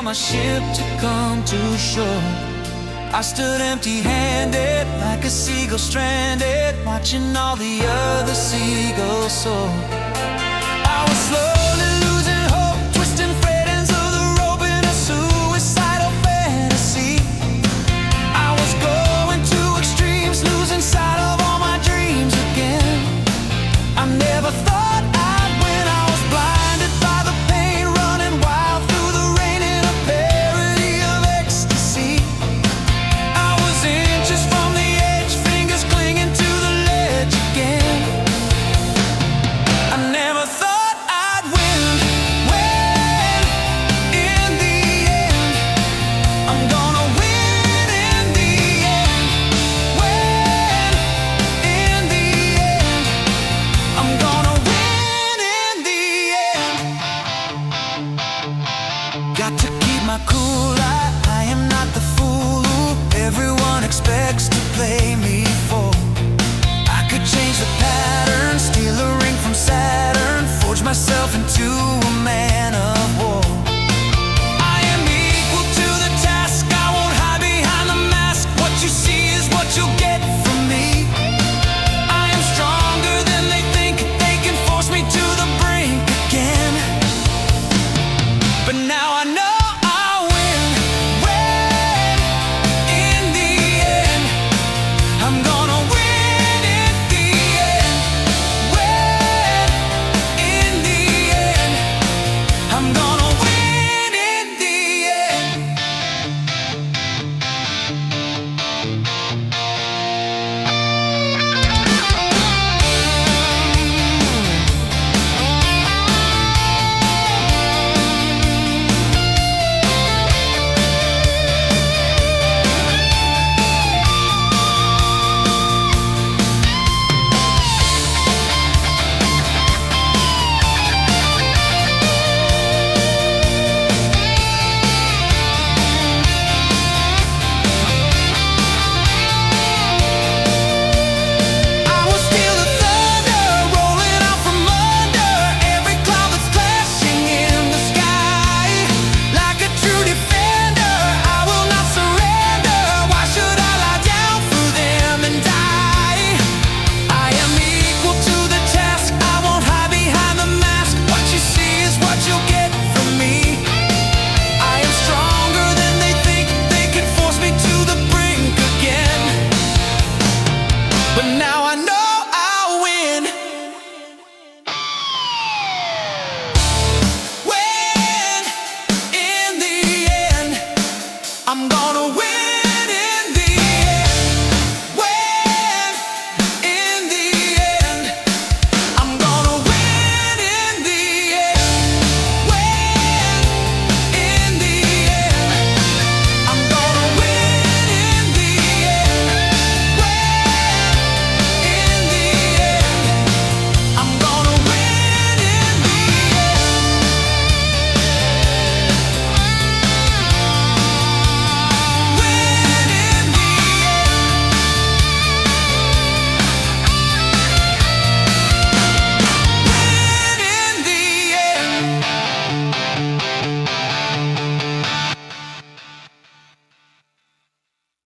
my ship to come to shore. I stood empty-handed, like a seagull stranded, watching all the other seagulls soar. I was slowly losing hope, twisting frayed ends of the rope in a suicidal fantasy. I was going to extremes, losing sight of all my dreams again. I never thought I'd win. I was blinded by the pain, running wild through the rain in a parody of ecstasy. I was inches from the edge, fingers clinging to the ledge again. I never thought I'd win. When in the end, I'm gonna win in the end. When in the end, I'm gonna win in the end. Got to keep my cool. I am not the fool who everyone expects to play